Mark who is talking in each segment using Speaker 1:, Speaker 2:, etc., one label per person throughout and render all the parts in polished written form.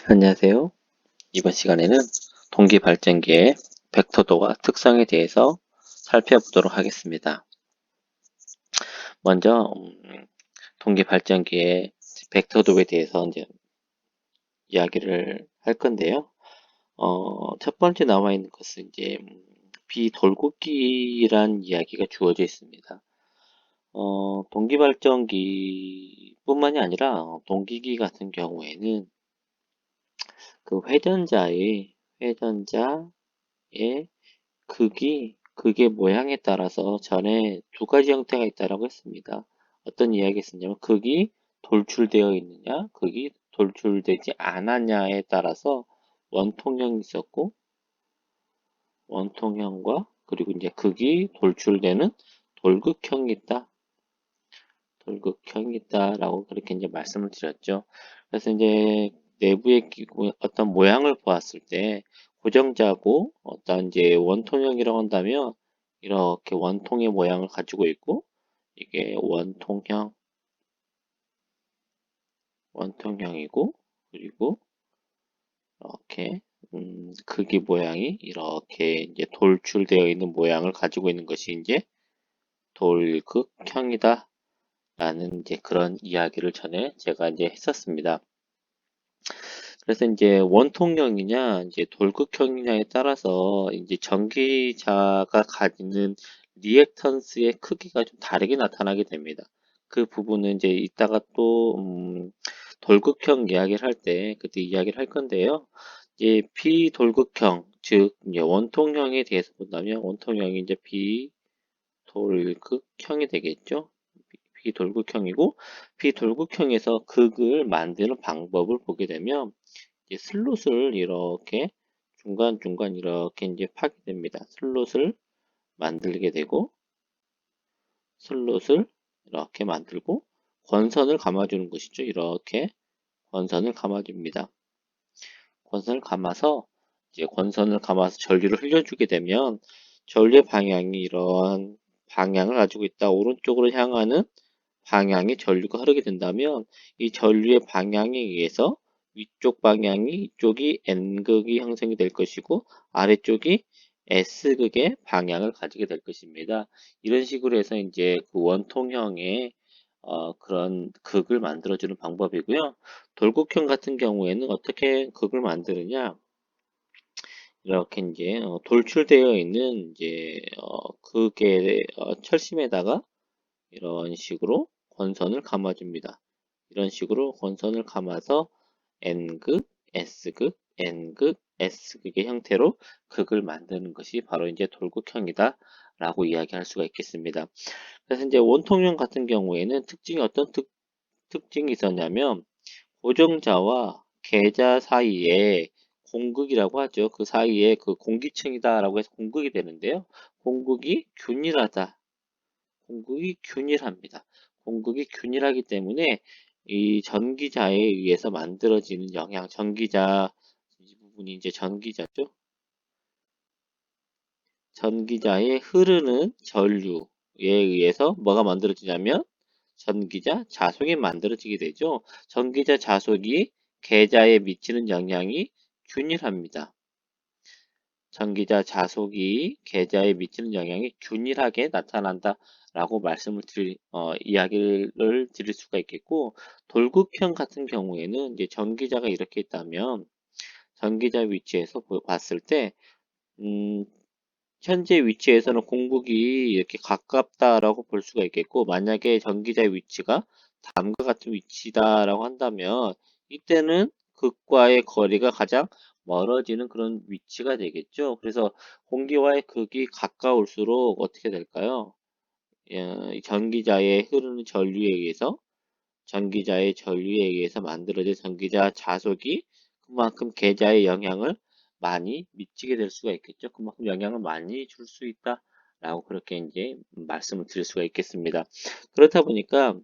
Speaker 1: 안녕하세요. 이번 시간에는 동기 발전기의 벡터도와 특성에 대해서 살펴보도록 하겠습니다. 먼저 동기 발전기의 벡터도에 대해서 이제 이야기를 할 건데요. 첫 번째 나와 있는 것은 이제 비돌격기란 이야기가 주어져 있습니다. 동기 발전기뿐만이 아니라 동기기 같은 경우에는 그 회전자의 극의 모양에 따라서 전에 두 가지 형태가 있다라고 했습니다. 어떤 이야기 했었냐면 극이 돌출되어 있느냐, 극이 돌출되지 않았냐에 따라서 원통형이 있었고, 원통형과 그리고 이제 극이 돌출되는 돌극형이 있다. 돌극형이 있다라고 그렇게 이제 말씀을 드렸죠. 그래서 이제 내부의 어떤 모양을 보았을 때 고정자고 어떤 이제 원통형이라고 한다면 이렇게 원통의 모양을 가지고 있고 이게 원통형이고 그리고 이렇게 크기 모양이 이렇게 이제 돌출되어 있는 모양을 가지고 있는 것이 이제 돌극형이다 라는 이제 그런 이야기를 전에 제가 이제 했었습니다. 그래서 이제 원통형이냐, 이제 돌극형이냐에 따라서 이제 전기자가 가지는 리액턴스의 크기가 좀 다르게 나타나게 됩니다. 그 부분은 이제 이따가 또, 돌극형 이야기를 할 때, 그때 이야기를 할 건데요. 이제 비돌극형, 즉, 이제 원통형에 대해서 본다면, 원통형이 이제 비돌극형이 되겠죠. 비돌극형이고, 비돌극형에서 극을 만드는 방법을 보게 되면, 이제 슬롯을 이렇게 중간중간 이렇게 이제 파게 됩니다. 슬롯을 만들게 되고, 슬롯을 이렇게 만들고, 권선을 감아주는 것이죠. 이렇게 권선을 감아줍니다. 권선을 감아서, 이제 권선을 감아서 전류를 흘려주게 되면, 전류의 방향이 이런 방향을 가지고 있다. 오른쪽으로 향하는 방향의 전류가 흐르게 된다면 이 전류의 방향에 의해서 위쪽 방향이 이쪽이 N극이 형성이 될 것이고 아래쪽이 S극의 방향을 가지게 될 것입니다. 이런 식으로 해서 이제 그 원통형의 그런 극을 만들어주는 방법이고요. 돌곡형 같은 경우에는 어떻게 극을 만드느냐? 이렇게 이제 돌출되어 있는 이제 극의 철심에다가 이런 식으로 권선을 감아줍니다. 이런 식으로 권선을 감아서 N극, S극, N극, S극의 형태로 극을 만드는 것이 바로 이제 돌극형이다 라고 이야기할 수가 있겠습니다. 그래서 이제 원통형 같은 경우에는 어떤 특징이 있었냐면 고정자와 계자 사이에 공극이라고 하죠. 그 사이에 그 공기층이다라고 해서 공극이 되는데요. 공극이 균일하다. 공극이 균일합니다. 공극이 균일하기 때문에 이 전기자에 의해서 만들어지는 영향, 전기자, 이 부분이 이제 전기자죠. 전기자에 흐르는 전류에 의해서 뭐가 만들어지냐면 전기자 자속이 만들어지게 되죠. 전기자 자속이 계자에 미치는 영향이 균일합니다. 전기자 자속이 계자에 미치는 영향이 균일하게 나타난다라고 이야기를 드릴 수가 있겠고, 돌극형 같은 경우에는 이제 전기자가 이렇게 있다면, 전기자 위치에서 봤을 때, 음, 현재 위치에서는 공극이 이렇게 가깝다라고 볼 수가 있겠고, 만약에 전기자의 위치가 다음과 같은 위치다라고 한다면, 이때는 극과의 거리가 가장 멀어지는 그런 위치가 되겠죠. 그래서 공기와의 극이 가까울수록 어떻게 될까요? 이 전기자의 흐르는 전기자의 전류에 의해서 만들어진 전기자 자속이 그만큼 계자의 영향을 많이 미치게 될 수가 있겠죠. 그만큼 영향을 많이 줄 수 있다라고 그렇게 이제 말씀을 드릴 수가 있겠습니다. 그렇다 보니까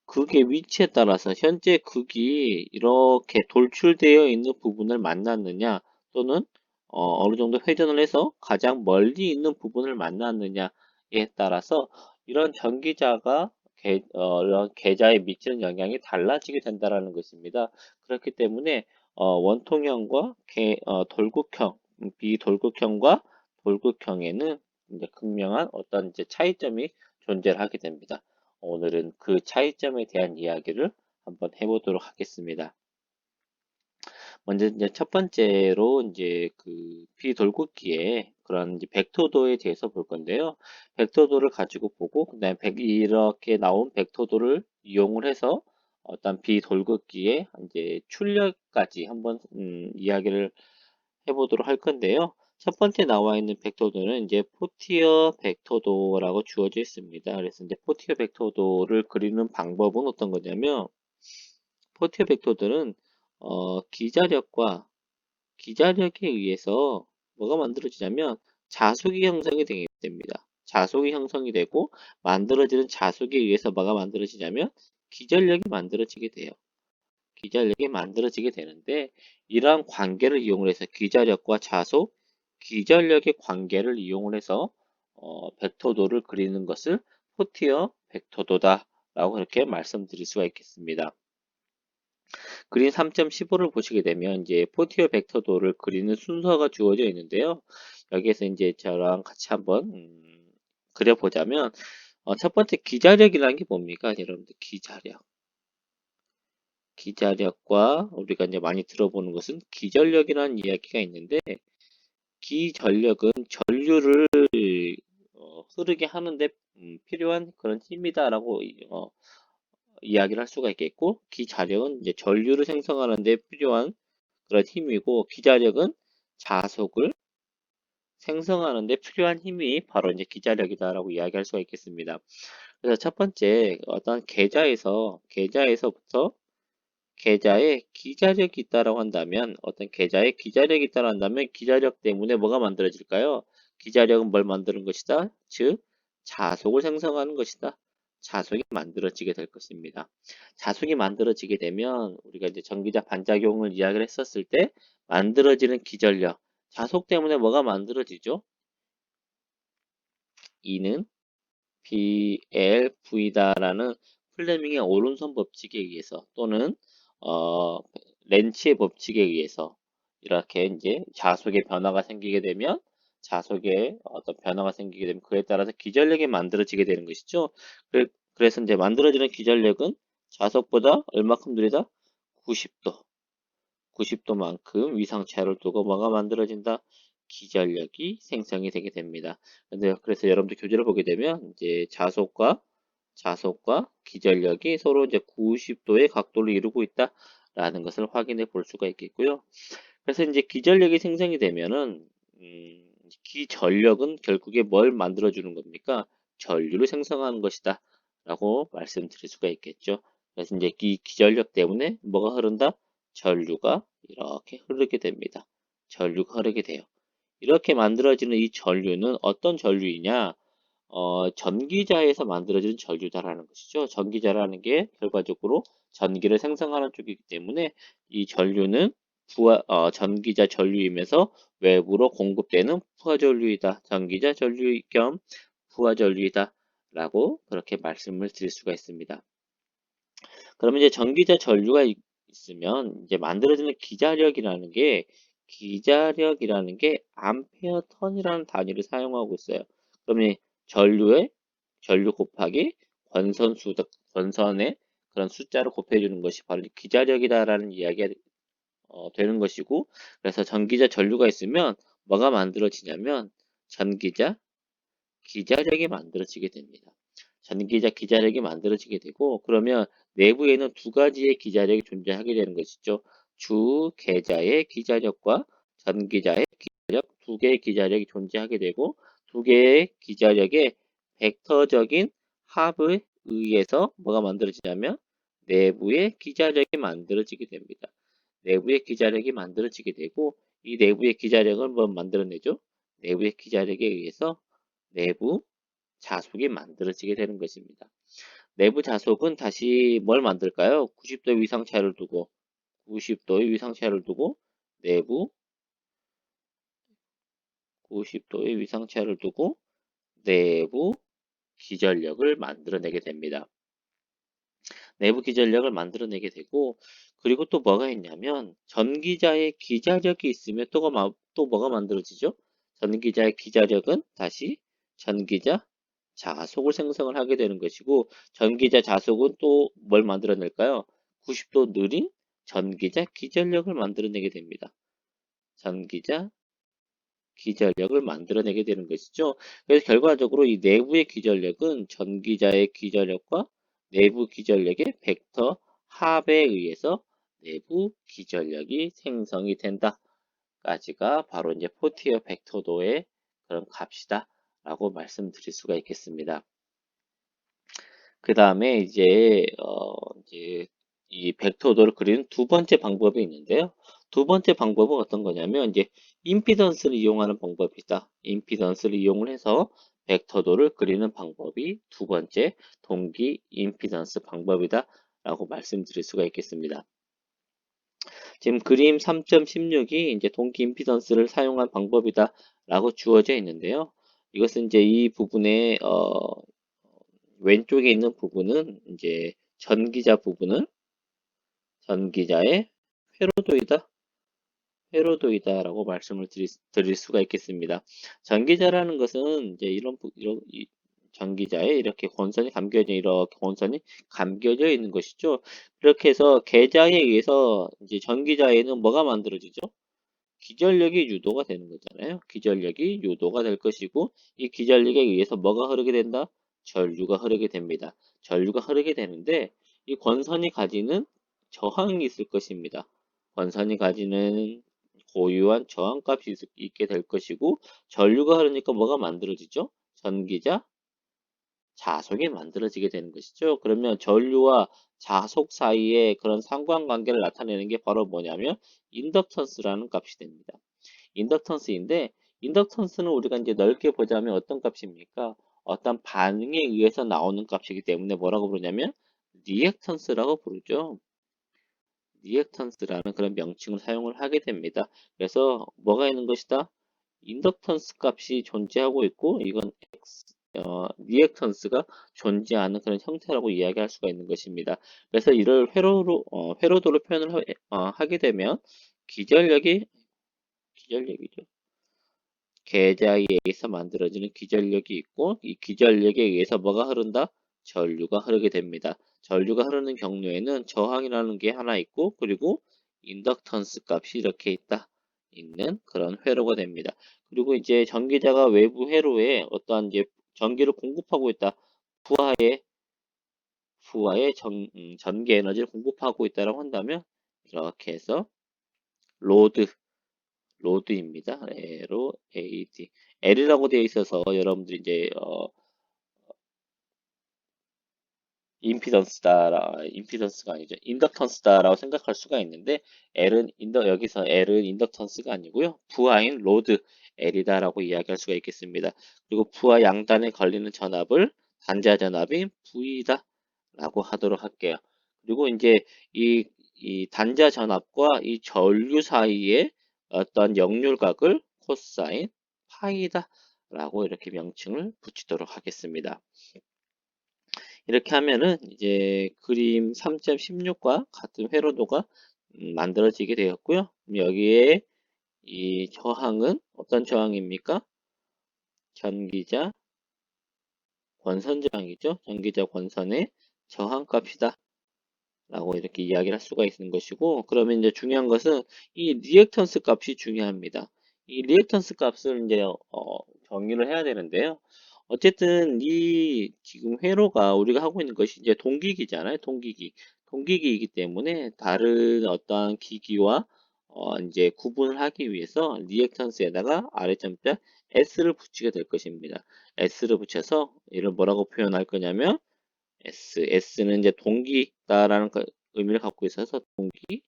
Speaker 1: 극의 위치에 따라서 현재 극이 이렇게 돌출되어 있는 부분을 만났느냐 또는 어느 정도 회전을 해서 가장 멀리 있는 부분을 만났느냐에 따라서 이런 전기자가 이런 계좌에 미치는 영향이 달라지게 된다라는 것입니다. 그렇기 때문에 원통형과 돌국형, 비돌국형과 돌국형에는 이제 극명한 어떤 이제 차이점이 존재를 하게 됩니다. 오늘은 그 차이점에 대한 이야기를 한번 해보도록 하겠습니다. 먼저 이제 첫 번째로 이제 그 비돌국기의 그런 이제 벡터도에 대해서 볼 건데요. 벡터도를 가지고 보고 그다음에 이렇게 나온 벡터도를 이용을 해서 어떤 비돌국기의 이제 출력까지 한번 이야기를 해보도록 할 건데요. 첫 번째 나와 있는 벡터도는 이제 포티어 벡터도라고 주어져 있습니다. 그래서 이제 포티어 벡터도를 그리는 방법은 어떤 거냐면 포티어 벡터들은 기자력에 의해서 뭐가 만들어지냐면 자속이 형성이 되게 됩니다. 자속이 형성이 되고 만들어지는 자속에 의해서 뭐가 만들어지냐면 기전력이 만들어지게 돼요. 기전력이 만들어지게 되는데 이러한 관계를 이용을 해서 기자력과 자속, 기전력의 관계를 이용을 해서 벡터도를 그리는 것을 포티어 벡터도다라고 그렇게 말씀드릴 수가 있겠습니다. 그림 3.15를 보시게 되면 이제 포티어 벡터도를 그리는 순서가 주어져 있는데요. 여기에서 이제 저랑 같이 한번 그려보자면 첫 번째 기자력이라는 게 뭡니까? 여러분들 기자력. 기자력과 우리가 이제 많이 들어보는 것은 기전력이라는 이야기가 있는데 기전력은 전류를 흐르게 하는데 필요한 그런 힘이다라고 이야기를 할 수가 있겠고 기자력은 이제 전류를 생성하는 데 필요한 그런 힘이고 기자력은 자속을 생성하는 데 필요한 힘이 바로 이제 기자력이다라고 이야기할 수가 있겠습니다. 그래서 첫 번째 어떤 계좌에서부터 계좌에 기자력이 있다라고 한다면 어떤 계좌에 기자력이 있다고 한다면 기자력 때문에 뭐가 만들어질까요? 기자력은 뭘 만드는 것이다? 즉 자속을 생성하는 것이다. 자속이 만들어지게 될 것입니다. 자속이 만들어지게 되면 우리가 이제 전기자 반작용을 이야기를 했었을 때 만들어지는 기전력 자속 때문에 뭐가 만들어지죠? 이는 BLV다라는 플레밍의 오른손 법칙에 의해서 또는 어, 렌치의 법칙에 의해서 이렇게 이제 자속의 변화가 생기게 되면 자속의 어떤 변화가 생기게 되면 그에 따라서 기전력이 만들어지게 되는 것이죠. 그래서 이제 만들어지는 기전력은 자속보다 얼마큼 느리다? 90도. 90도만큼 위상차를 두고 뭐가 만들어진다? 기전력이 생성이 되게 됩니다. 그래서 여러분들 교재를 보게 되면 이제 자속과 기전력이 서로 이제 90도의 각도를 이루고 있다라는 것을 확인해 볼 수가 있겠고요. 그래서 이제 기전력이 생성이 되면은 기전력은 결국에 뭘 만들어주는 겁니까? 전류를 생성하는 것이다. 라고 말씀드릴 수가 있겠죠. 그래서 이제 이 기전력 때문에 뭐가 흐른다? 전류가 이렇게 흐르게 됩니다. 전류가 흐르게 돼요. 이렇게 만들어지는 이 전류는 어떤 전류이냐? 전기자에서 만들어지는 전류다라는 것이죠. 전기자라는 게 결과적으로 전기를 생성하는 쪽이기 때문에 이 전류는 전기자 전류이면서 외부로 공급되는 부하 전류이다. 전기자 전류 겸 부하 전류이다. 라고 그렇게 말씀을 드릴 수가 있습니다. 그러면 이제 전기자 전류가 있으면 이제 만들어지는 기자력이라는 게 암페어 턴이라는 단위를 사용하고 있어요. 그러면 전류 곱하기 권선의 그런 숫자를 곱해주는 것이 바로 기자력이다라는 이야기가 되는 것이고, 그래서 전기자 전류가 있으면 뭐가 만들어지냐면 기자력이 만들어지게 됩니다. 기자력이 만들어지게 되고, 그러면 내부에는 두 가지의 기자력이 존재하게 되는 것이죠. 주 계좌의 기자력과 전기자의 기자력 두 개의 기자력이 존재하게 되고 두 개의 기자력의 벡터적인 합에 의해서 뭐가 만들어지냐면 내부의 기자력이 만들어지게 됩니다. 내부의 기자력이 만들어지게 되고 이 내부의 기자력은 뭐 만들어내죠? 내부의 기자력에 의해서 내부 자속이 만들어지게 되는 것입니다. 내부 자속은 다시 뭘 만들까요? 90도 위상차를 두고 90도의 위상차를 두고 내부 90도의 위상차를 두고 내부 기전력을 만들어내게 됩니다. 내부 기전력을 만들어내게 되고, 그리고 또 뭐가 있냐면 전기자의 기자력이 있으면 또 뭐가 만들어지죠? 전기자의 기자력은 다시 전기자 자속을 생성을 하게 되는 것이고, 전기자 자속은 또 뭘 만들어낼까요? 90도 느린 전기자 기전력을 만들어내게 됩니다. 전기자 기전력을 만들어내게 되는 것이죠. 그래서 결과적으로 이 내부의 기전력은 전기자의 기전력과 내부 기전력의 벡터 합에 의해서 내부 기전력이 생성이 된다까지가 바로 이제 포티어 벡터도의 그런 값이다라고 말씀드릴 수가 있겠습니다. 그 다음에 이제 이 벡터도를 그리는 두 번째 방법이 있는데요. 두 번째 방법은 어떤 거냐면 이제 임피던스를 이용하는 방법이다. 임피던스를 이용을 해서 벡터도를 그리는 방법이 두 번째 동기 임피던스 방법이다 라고 말씀드릴 수가 있겠습니다. 지금 그림 3.16이 이제 동기 임피던스를 사용한 방법이다 라고 주어져 있는데요. 이것은 이제 이 부분에 왼쪽에 있는 부분은 이제 전기자 부분을 전기자의 회로도이다라고 말씀을 드릴 수가 있겠습니다. 전기자라는 것은 이제 이런 전기자에 이렇게 권선이 감겨져 있는 것이죠. 이렇게 해서 계자에 의해서 이제 전기자에는 뭐가 만들어지죠? 기전력이 유도가 되는 거잖아요. 기전력이 유도가 될 것이고, 이 기전력에 의해서 뭐가 흐르게 된다? 전류가 흐르게 됩니다. 전류가 흐르게 되는데 이 권선이 가지는 저항이 있을 것입니다. 권선이 가지는 고유한 저항값이 있게 될 것이고, 전류가 흐르니까 뭐가 만들어지죠? 전기자 자속이 만들어지게 되는 것이죠. 그러면 전류와 자속 사이에 그런 상관관계를 나타내는 게 바로 뭐냐면 인덕턴스라는 값이 됩니다. 인덕턴스인데, 인덕턴스는 우리가 이제 넓게 보자면 어떤 값입니까? 어떤 반응에 의해서 나오는 값이기 때문에 뭐라고 부르냐면 리액턴스라고 부르죠. 리액턴스라는 그런 명칭을 사용을 하게 됩니다. 그래서 뭐가 있는 것이다? 인덕턴스 값이 존재하고 있고, 이건 리액턴스가 존재하는 그런 형태라고 이야기할 수가 있는 것입니다. 그래서 이를 회로도로 표현을 하게 되면 기전력이죠. 계자에 의해서 만들어지는 기전력이 있고, 이 기전력에 의해서 뭐가 흐른다? 전류가 흐르게 됩니다. 전류가 흐르는 경우에는 저항이라는 게 하나 있고, 그리고 인덕턴스 값이 이렇게 있는 그런 회로가 됩니다. 그리고 이제 전기자가 외부 회로에 어떠한 이제 전기를 공급하고 있다. 부하의 전기 에너지를 공급하고 있다고 한다면, 이렇게 해서 로드 로드입니다. LOAD. L이라고 되어 있어서 여러분들이 이제 임피던스가 아니죠. 인덕턴스다라고 생각할 수가 있는데, 여기서 L은 인덕턴스가 아니고요. 부하인 로드 L이다라고 이야기할 수가 있겠습니다. 그리고 부하 양단에 걸리는 전압을 단자 전압인 V다라고 하도록 할게요. 그리고 이제 이 단자 전압과 이 전류 사이에 어떤 역률각을 코사인 파이다라고 이렇게 명칭을 붙이도록 하겠습니다. 이렇게 하면은 이제 그림 3.16과 같은 회로도가 만들어지게 되었고요. 여기에 이 저항은 어떤 저항입니까? 전기자 권선 저항이죠. 전기자 권선의 저항값이다 라고 이렇게 이야기를 할 수가 있는 것이고, 그러면 이제 중요한 것은 이 리액턴스 값이 중요합니다. 이 리액턴스 값을 이제 정의를 해야 되는데요. 어쨌든 이 지금 회로가 우리가 하고 있는 것이 이제 동기기잖아요. 동기기이기 때문에 다른 어떠한 기기와 이제 구분을 하기 위해서 리액턴스에다가 아래점자 S를 붙이게 될 것입니다. S를 붙여서 이를 뭐라고 표현할 거냐면 S는 이제 동기다라는 의미를 갖고 있어서 동기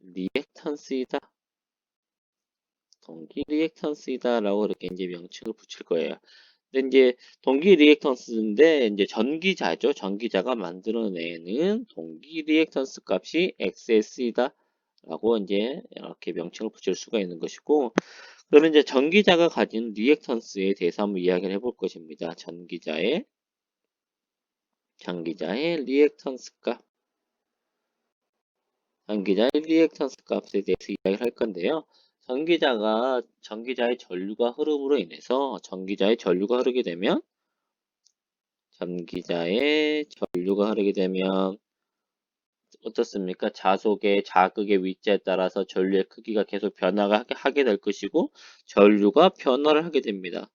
Speaker 1: 리액턴스이다. 동기 리액턴스이다라고 이렇게 이제 명칭을 붙일 거예요. 근데 이제 동기 리액턴스인데 이제 전기자죠. 전기자가 만들어내는 동기 리액턴스 값이 XS이다라고 이제 이렇게 명칭을 붙일 수가 있는 것이고, 그러면 이제 전기자가 가진 리액턴스에 대해서 한번 이야기를 해볼 것입니다. 전기자의 전기자의 리액턴스 값, 전기자의 리액턴스 값에 대해서 이야기를 할 건데요. 전기자의 전류가 흐름으로 인해서 전기자의 전류가 흐르게 되면 어떻습니까? 자속의 자극의 위치에 따라서 전류의 크기가 계속 하게 될 것이고 전류가 변화를 하게 됩니다.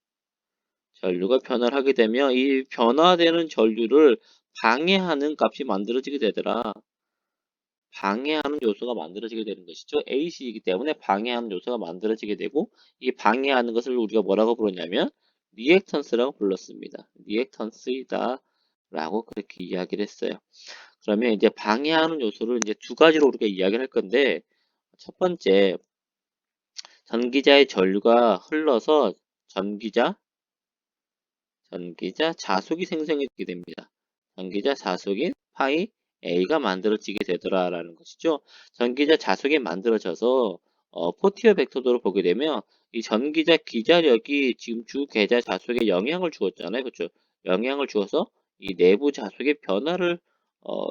Speaker 1: 전류가 변화를 하게 되면 이 변화되는 전류를 방해하는 값이 만들어지게 되더라. 방해하는 요소가 만들어지게 되는 것이죠. AC이기 때문에 방해하는 요소가 만들어지게 되고 이 방해하는 것을 우리가 뭐라고 부르냐면 리액턴스라고 불렀습니다. 리액턴스이다 라고 그렇게 이야기를 했어요. 그러면 이제 방해하는 요소를 이제 두 가지로 우리가 이야기를 할 건데 첫 번째 전기자의 전류가 흘러서 전기자 자속이 생성되게 됩니다. 전기자 자속인 파이 A가 만들어지게 되더라라는 것이죠. 전기자 자속이 만들어져서 포티어 벡터도로 보게 되면 이 전기자 기자력이 지금 주 계자 자속에 영향을 주었잖아요. 그렇죠? 영향을 주어서 이 내부 자속의 변화를 어,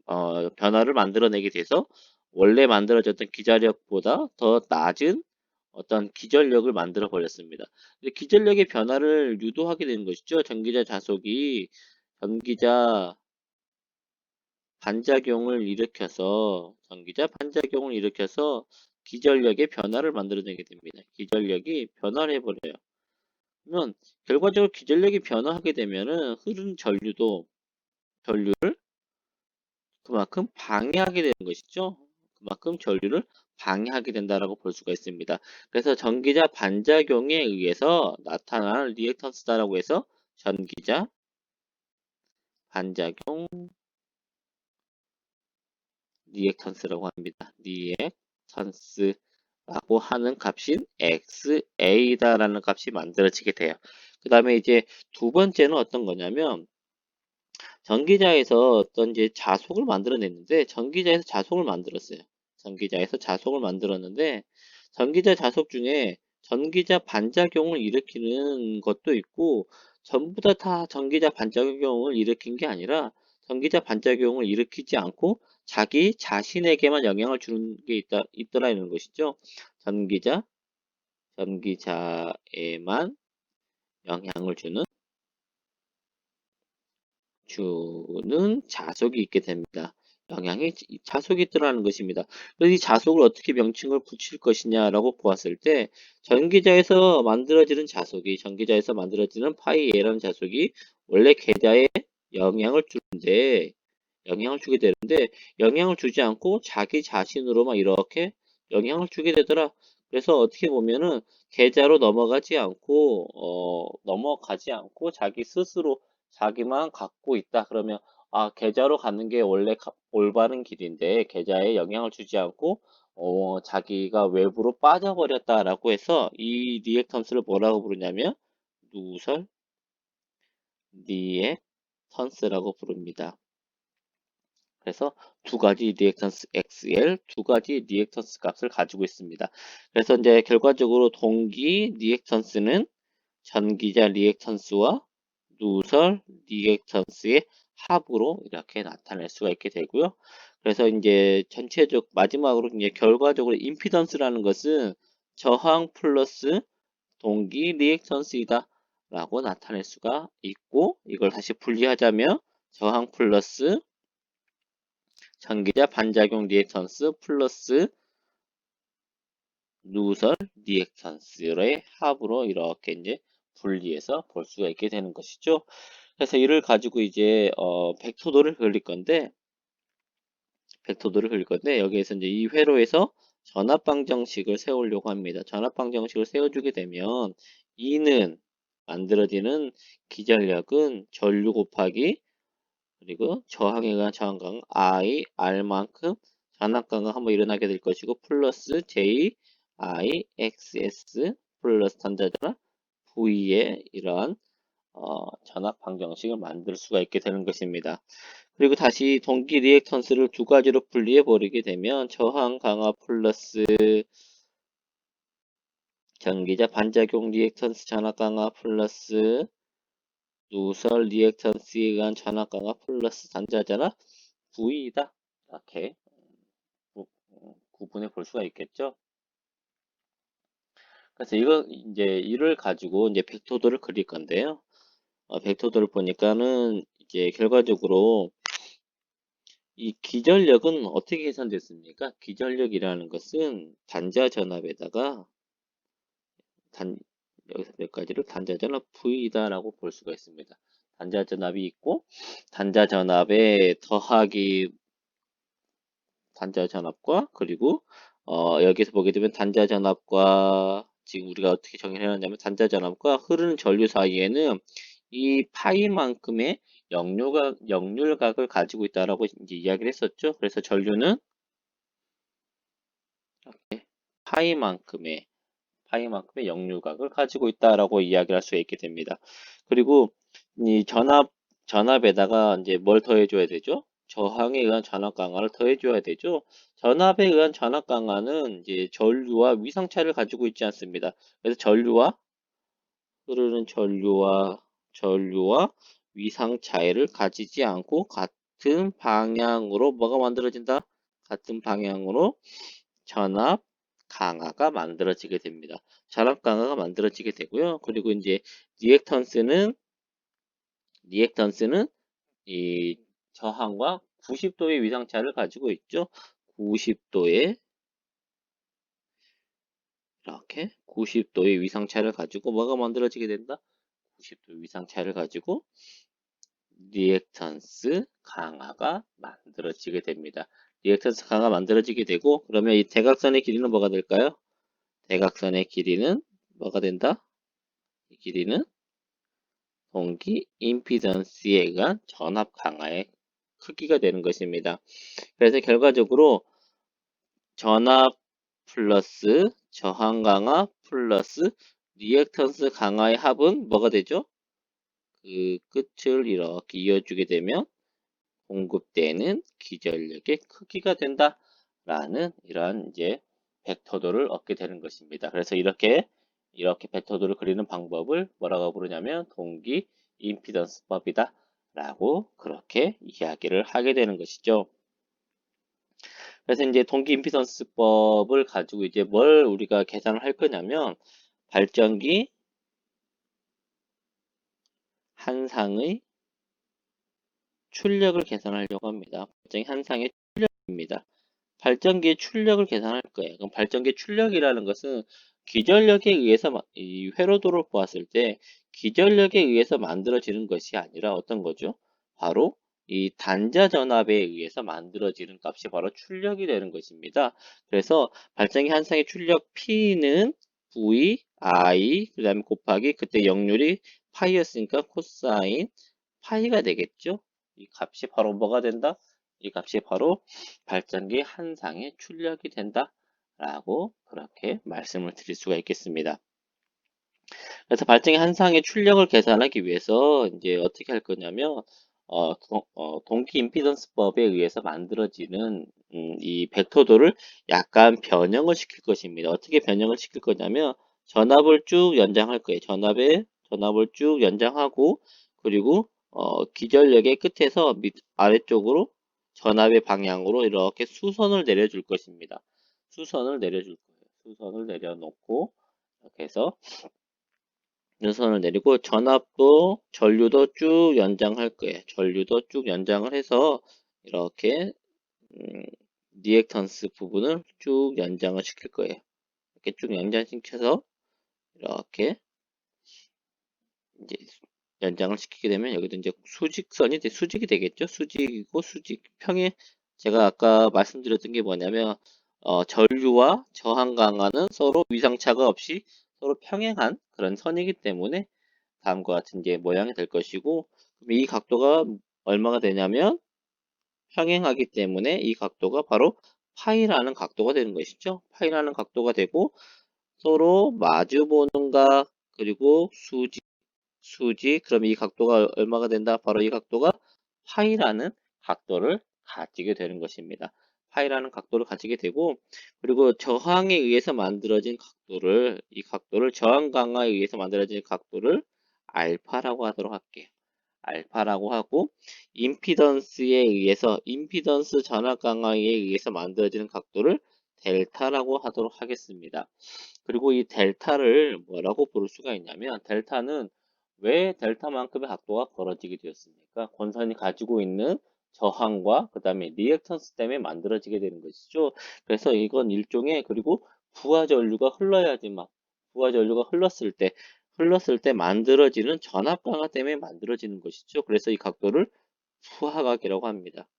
Speaker 1: 어, 변화를 만들어내게 돼서 원래 만들어졌던 기자력보다 더 낮은 어떤 기전력을 만들어 버렸습니다. 기전력의 변화를 유도하게 되는 것이죠. 전기자 전기자 반작용을 일으켜서 기전력의 변화를 만들어내게 됩니다. 기전력이 변화를 해버려요. 그러면 결과적으로 기전력이 변화하게 되면은 흐르는 전류를 그만큼 방해하게 되는 것이죠. 그만큼 전류를 방해하게 된다라고 볼 수가 있습니다. 그래서 전기자 반작용에 의해서 나타나는 리액턴스다라고 해서 전기자 반작용 리액턴스라고 합니다. 리액턴스라고 하는 값인 XA다라는 값이 만들어지게 돼요. 그 다음에 이제 두 번째는 어떤 거냐면 전기자에서 어떤 이제 자속을 만들어냈는데 전기자에서 자속을 만들었어요. 전기자에서 자속을 만들었는데 전기자 자속 중에 전기자 반작용을 일으키는 것도 있고 전부 다 전기자 반작용을 일으킨 게 아니라 전기자 반작용을 일으키지 않고 자기 자신에게만 영향을 주는 게 있더라는 것이죠. 전기자에만 영향을 주는 자속이 있게 됩니다. 자속이 있더라는 것입니다. 그래서 이 자속을 어떻게 명칭을 붙일 것이냐라고 보았을 때 전기자에서 만들어지는 파이 A라는 자속이 원래 계자에 영향을 주게 되는데 영향을 주지 않고 자기 자신으로만 이렇게 영향을 주게 되더라. 그래서 어떻게 보면은 계좌로 넘어가지 않고 자기 스스로 자기만 갖고 있다. 그러면 계좌로 가는 게 원래 올바른 길인데 계좌에 영향을 주지 않고 자기가 외부로 빠져버렸다라고 해서 이 리액턴스를 뭐라고 부르냐면 누설 리액턴스라고 부릅니다. 그래서 두 가지 리액턴스 XL, 두 가지 리액턴스 값을 가지고 있습니다. 그래서 이제 결과적으로 동기 리액턴스는 전기자 리액턴스와 누설 리액턴스의 합으로 이렇게 나타낼 수가 있게 되고요. 그래서 이제 마지막으로 이제 결과적으로 임피던스라는 것은 저항 플러스 동기 리액턴스이다 라고 나타낼 수가 있고 이걸 다시 분리하자면 저항 플러스 전기자 반작용 리액턴스 플러스 누설 리액턴스의 합으로 이렇게 이제 분리해서 볼 수가 있게 되는 것이죠. 그래서 이를 가지고 이제 벡터도를 그릴 건데 여기에서 이제 이 회로에서 전압방정식을 세우려고 합니다. 전압방정식을 세워주게 되면 E는 만들어지는 기전력은 전류 곱하기 그리고 저항에 의한 저항강 I, R만큼 전압강은 한번 일어나게 될 것이고 플러스 J, I, XS 플러스 단자전압 V의 이러한 전압 방정식을 만들 수가 있게 되는 것입니다. 그리고 다시 동기 리액턴스를 두 가지로 분리해 버리게 되면 저항 강화 플러스 전기자 반작용 리액턴스 전압 강화 플러스 누설 리액턴스에 의한 전압 강화 플러스 단자전압 V이다. 이렇게 구분해 볼 수가 있겠죠. 그래서 이제 이를 가지고 이제 벡터도를 그릴 건데요. 벡터도를 보니까는 이제 결과적으로 이 기전력은 어떻게 계산됐습니까? 기전력이라는 것은 단자전압에다가 여기서 몇 가지를 단자전압 V다라고 볼 수가 있습니다. 단자전압이 있고 단자전압에 더하기 단자전압과 그리고 여기서 보게 되면 단자전압과 지금 우리가 어떻게 정의를 해놨냐면 단자전압과 흐르는 전류 사이에는 이 파이만큼의 역률각을 가지고 있다라고 이제 이야기를 했었죠. 그래서 전류는 이렇게 파이만큼의 역률각을 가지고 있다라고 이야기를 할 수 있게 됩니다. 그리고 이 전압에다가 이제 뭘 더해줘야 되죠? 저항에 의한 전압 강화를 더해줘야 되죠. 전압에 의한 전압 강화는 이제 전류와 위상차를 가지고 있지 않습니다. 그래서 흐르는 전류와 위상차이를 가지지 않고 같은 방향으로 뭐가 만들어진다? 같은 방향으로 전압 강화가 만들어지게 됩니다. 전압 강화가 만들어지게 되고요. 그리고 이제 리액턴스는 이 저항과 90도의 위상차를 가지고 있죠. 90도의 이렇게 90도의 위상차를 가지고 뭐가 만들어지게 된다? 90도 위상차를 가지고 리액턴스 강화가 만들어지게 됩니다. 리액턴스 강화가 만들어지게 되고 그러면 이 대각선의 길이는 뭐가 될까요? 대각선의 길이는 뭐가 된다? 이 길이는 동기 임피던스에 의한 전압 강화의 크기가 되는 것입니다. 그래서 결과적으로 전압 플러스 저항 강화 플러스 리액턴스 강화의 합은 뭐가 되죠? 그 끝을 이렇게 이어주게 되면 공급되는 기전력의 크기가 된다라는 이러한 이제 벡터도를 얻게 되는 것입니다. 그래서 이렇게 벡터도를 그리는 방법을 뭐라고 부르냐면 동기 임피던스법이다 라고 그렇게 이야기를 하게 되는 것이죠. 그래서 이제 동기 임피던스법을 가지고 이제 뭘 우리가 계산을 할 거냐면 발전기 한 상의 출력을 계산하려고 합니다. 발전기 한 상의 출력입니다. 발전기의 출력을 계산할 거예요. 그럼 발전기의 출력이라는 것은 기전력에 의해서 이 회로도를 보았을 때 기전력에 의해서 만들어지는 것이 아니라 어떤 거죠? 바로 이 단자 전압에 의해서 만들어지는 값이 바로 출력이 되는 것입니다. 그래서 발전기 한 쌍의 출력 P는 V, I, 그 다음에 곱하기 그때 역률이 파이였으니까 코사인 파이가 되겠죠? 이 값이 바로 뭐가 된다? 이 값이 바로 발전기 한 상의 출력이 된다라고 그렇게 말씀을 드릴 수가 있겠습니다. 그래서 발전기 한 상의 출력을 계산하기 위해서 이제 어떻게 할 거냐면 동기 임피던스법에 의해서 만들어지는 이 벡터도를 약간 변형을 시킬 것입니다. 어떻게 변형을 시킬 거냐면 전압을 쭉 연장할 거예요. 전압을 쭉 연장하고 그리고 기전력의 끝에서 아래쪽으로 전압의 방향으로 이렇게 수선을 내려줄 것입니다. 수선을 내려줄 거예요. 수선을 내려놓고 이렇게 해서 수선을 내리고 전류도 쭉 연장할 거예요. 전류도 쭉 연장을 해서 이렇게 리액턴스 부분을 쭉 연장을 시킬 거예요. 이렇게 쭉 연장시켜서 이렇게 이제 연장을 시키게 되면 여기도 이제 수직이 되겠죠. 수직이고 평행 제가 아까 말씀드렸던 게 뭐냐면 전류와 저항 강화는 서로 위상차가 없이 서로 평행한 그런 선이기 때문에 다음과 같은 이제 모양이 될 것이고 이 각도가 얼마가 되냐면 평행하기 때문에 이 각도가 바로 파이라는 각도가 되는 것이죠. 파이라는 각도가 되고 서로 마주보는 각 그리고 그럼 이 각도가 얼마가 된다? 바로 이 각도가 파이라는 각도를 가지게 되는 것입니다. 파이라는 각도를 가지게 되고 그리고 저항에 의해서 만들어진 이 각도를 저항 강화에 의해서 만들어진 각도를 알파라고 하도록 할게요. 알파라고 하고, 임피던스 전압 강화에 의해서 만들어지는 각도를 델타라고 하도록 하겠습니다. 그리고 이 델타를 뭐라고 부를 수가 있냐면, 델타는 왜 델타만큼의 각도가 벌어지게 되었습니까? 권선이 가지고 있는 저항과 그 다음에 리액턴스 때문에 만들어지게 되는 것이죠. 그래서 이건 일종의, 그리고 부하 전류가 흘러야지만, 부하 전류가 흘렀을 때 만들어지는 전압 강화 때문에 만들어지는 것이죠. 그래서 이 각도를 부하각이라고 합니다.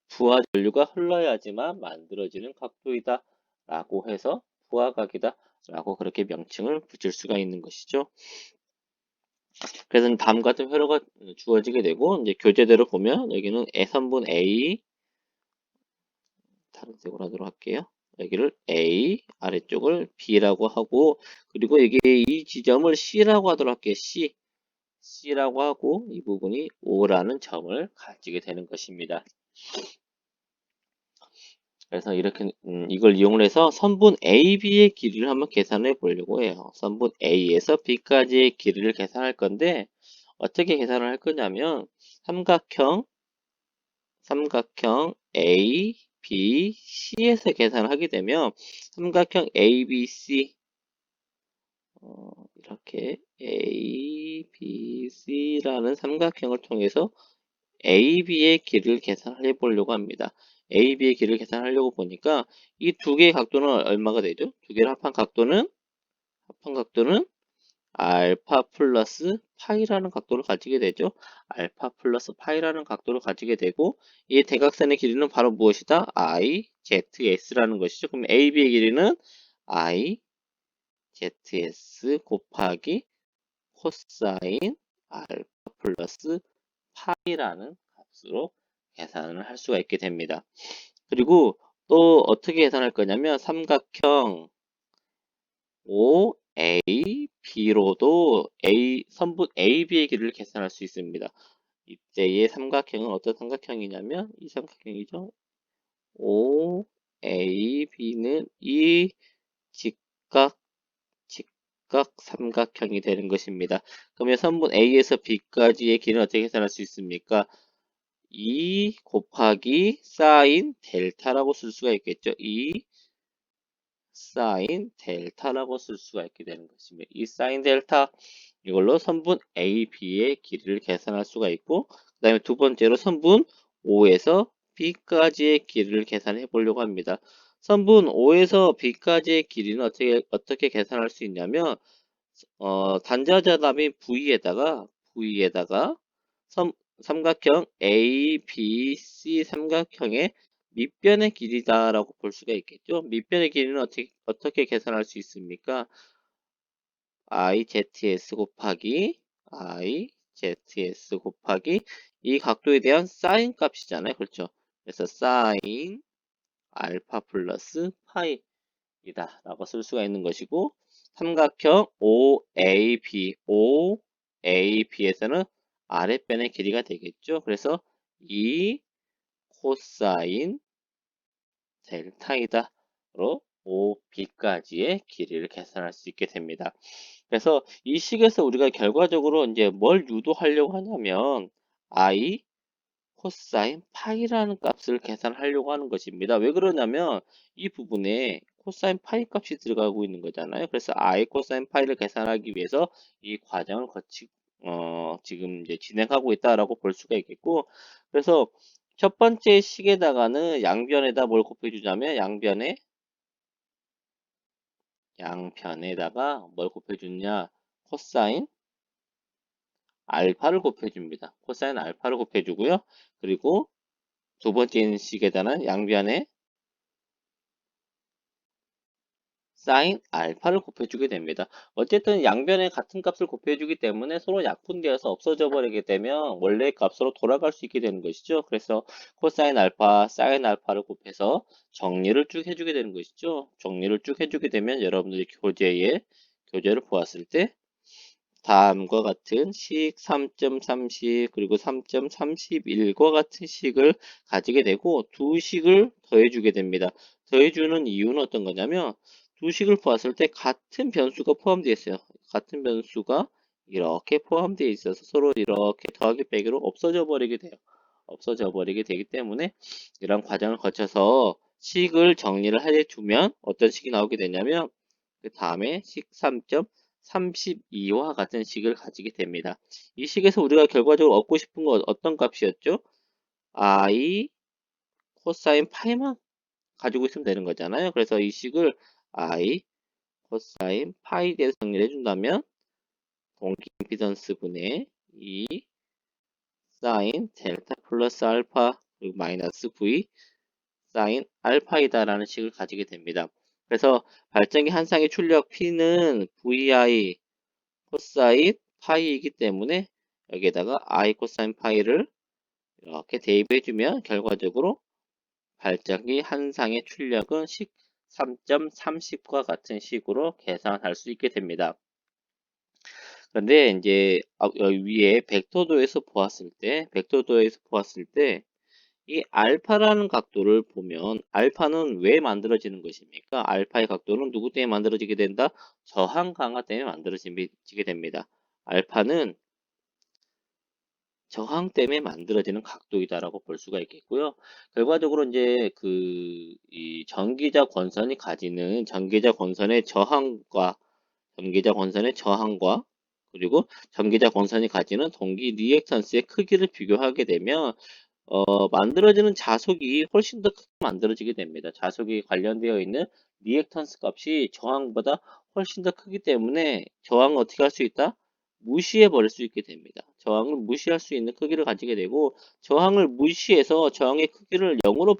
Speaker 1: 부하 전류가 흘러야지만 만들어지는 각도이다 라고 해서 부하각이다 라고 그렇게 명칭을 붙일 수가 있는 것이죠. 그래서 다음과 같은 회로가 주어지게 되고, 이제 교재대로 보면 여기는 선분 A, 다른 색으로 하도록 할게요. 여기를 A, 아래쪽을 B라고 하고, 그리고 여기 이 지점을 C라고 하도록 할게요. C라고 하고, 이 부분이 O라는 점을 가지게 되는 것입니다. 그래서 이렇게 이걸 이용해서 선분 AB의 길이를 한번 계산해 보려고 해요. 선분 A에서 B까지의 길이를 계산할 건데, 어떻게 계산을 할 거냐면 삼각형 A, B, C에서 계산을 하게 되면 삼각형 A, B, C 이렇게 A, B, C라는 삼각형을 통해서 AB의 길이를 계산해 보려고 합니다. AB의 길이를 계산하려고 보니까 이 두 개의 각도는 얼마가 되죠? 두 개를 합한 각도는 알파 플러스 파이라는 각도를 가지게 되죠. 알파 플러스 파이라는 각도를 가지게 되고, 이 대각선의 길이는 바로 무엇이다? IZS라는 것이죠. 그럼 AB의 길이는 IZS 곱하기 코사인 알파 플러스 파이라는 값으로 계산을 할 수가 있게 됩니다. 그리고 또 어떻게 계산할 거냐면 삼각형 OAB로도 선분 AB의 길이를 계산할 수 있습니다. 이때의 삼각형은 어떤 삼각형이냐면 이 삼각형이죠. OAB는 이 직각 삼각형이 되는 것입니다. 그러면 선분 A에서 B까지의 길이는 어떻게 계산할 수 있습니까? 2 곱하기 사인 델타라고 쓸 수가 있겠죠. 2 사인 델타라고 쓸 수가 있게 되는 것입니다. 이 사인 델타, 이걸로 선분 AB의 길이를 계산할 수가 있고, 그 다음에 두 번째로 선분 O에서 B까지의 길이를 계산해 보려고 합니다. 선분 O에서 B까지의 길이는 어떻게 계산할 수 있냐면, 단자자답인 V에다가 삼각형 A, B, C 삼각형의 밑변의 길이다라고 볼 수가 있겠죠. 밑변의 길이는 어떻게 계산할 수 있습니까? IZS 곱하기 이 각도에 대한 사인 값이잖아요. 그렇죠. 그래서 사인 알파 플러스 파이이다 라고 쓸 수가 있는 것이고, 삼각형 OAB에서는 아랫변의 길이가 되겠죠. 그래서 이 코사인 델타이다로 OB까지의 길이를 계산할 수 있게 됩니다. 그래서 이 식에서 우리가 결과적으로 이제 뭘 유도하려고 하냐면 I 코사인 파이라는 값을 계산하려고 하는 것입니다. 왜 그러냐면 이 부분에 코사인 파이 값이 들어가고 있는 거잖아요. 그래서 I 코사인 파이를 계산하기 위해서 이 과정을 지금 이제 진행하고 있다라고 볼 수가 있겠고, 그래서 첫 번째 식에다가는 양변에다 뭘 곱해주냐면 양변에다가 뭘 곱해주냐, 코사인 알파를 곱해줍니다. 코사인 알파를 곱해주고요. 그리고 두 번째 식에다는 양변에 사인 알파를 곱해주게 됩니다. 어쨌든 양변에 같은 값을 곱해주기 때문에 서로 약분되어서 없어져 버리게 되면 원래 값으로 돌아갈 수 있게 되는 것이죠. 그래서 코사인 알파, 사인 알파를 곱해서 정리를 쭉 해주게 되는 것이죠. 정리를 쭉 해주게 되면 여러분들이 교재를 보았을 때 다음과 같은 식 3.30 그리고 3.31과 같은 식을 가지게 되고 두 식을 더해주게 됩니다. 더해주는 이유는 어떤 거냐면 두 식을 보았을 때 같은 변수가 포함되어 있어요. 같은 변수가 이렇게 포함되어 있어서 서로 이렇게 더하기 빼기로 없어져 버리게 돼요. 없어져 버리게 되기 때문에 이런 과정을 거쳐서 식을 정리를 해주면 어떤 식이 나오게 되냐면 그 다음에 식 3.32와 같은 식을 가지게 됩니다. 이 식에서 우리가 결과적으로 얻고 싶은 건 어떤 값이었죠? i 코사인 파이만 가지고 있으면 되는 거잖아요. 그래서 이 식을 i 코사인 파이에 대해서 정리를 해준다면 동기 임피던스 분의 2 사인 델타 플러스 알파 그리고 마이너스 v 사인 알파이다라는 식을 가지게 됩니다. 그래서 발전기 한 쌍의 출력 P는 vi 코사인 파이이기 때문에 여기에다가 i 코사인 파이를 이렇게 대입해주면 결과적으로 발전기 한 쌍의 출력은 13.30과 같은 식으로 계산할 수 있게 됩니다. 그런데 이제 위에 벡터도에서 보았을 때 이 알파라는 각도를 보면 알파는 왜 만들어지는 것입니까? 알파의 각도는 누구 때문에 만들어지게 된다? 저항 강화 때문에 만들어지게 됩니다. 알파는 저항 때문에 만들어지는 각도이다라고 볼 수가 있겠고요. 결과적으로 이제 이 전기자 권선이 가지는 전기자 권선의 저항과 그리고 전기자 권선이 가지는 동기 리액턴스의 크기를 비교하게 되면 만들어지는 자속이 훨씬 더 크게 만들어지게 됩니다. 자속이 관련되어 있는 리액턴스 값이 저항보다 훨씬 더 크기 때문에 저항을 어떻게 할 수 있다? 무시해 버릴 수 있게 됩니다. 저항을 무시할 수 있는 크기를 가지게 되고 저항을 무시해서 저항의 크기를 0으로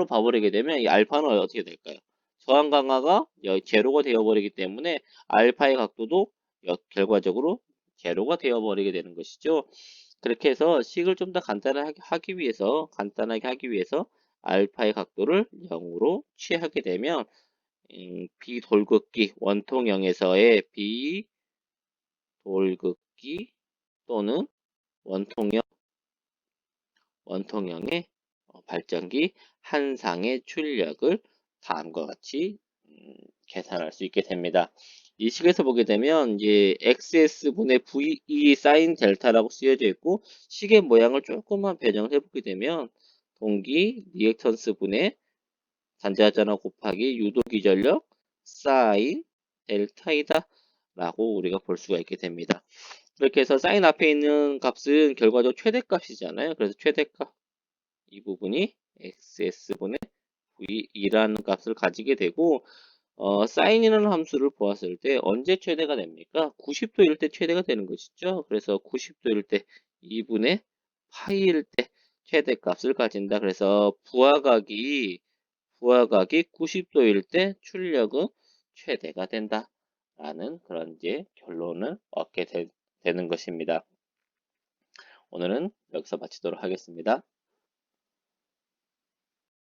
Speaker 1: 봐버리게 되면 이 알파는 어떻게 될까요? 저항 강화가 제로가 되어버리기 때문에 알파의 각도도 결과적으로 제로가 되어버리게 되는 것이죠. 그렇게 해서 식을 좀 더 간단하게 하기 위해서 알파의 각도를 0으로 취하게 되면 비돌극기 원통형에서의 비돌극기 또는 원통형 원통형의 발전기 한 상의 출력을 다음과 같이 계산할 수 있게 됩니다. 이 식에서 보게 되면 이제 XS분의 VE 사인 델타라고 쓰여져 있고 식의 모양을 조금만 변형을 해보게 되면 동기 리액턴스 분의 단자전압 곱하기 유도기 전력 사인 델타이다 라고 우리가 볼 수가 있게 됩니다. 이렇게 해서 사인 앞에 있는 값은 결과적으로 최대값이잖아요. 그래서 최대값 이 부분이 XS분의 V2라는 값을 가지게 되고 사인이라는 함수를 보았을 때 언제 최대가 됩니까? 90도일 때 최대가 되는 것이죠. 그래서 90도일 때 2분의 파이일 때 최대값을 가진다. 그래서 부하각이 90도일 때 출력은 최대가 된다. 라는 그런 이제 결론을 얻게 되는 것입니다. 오늘은 여기서 마치도록 하겠습니다.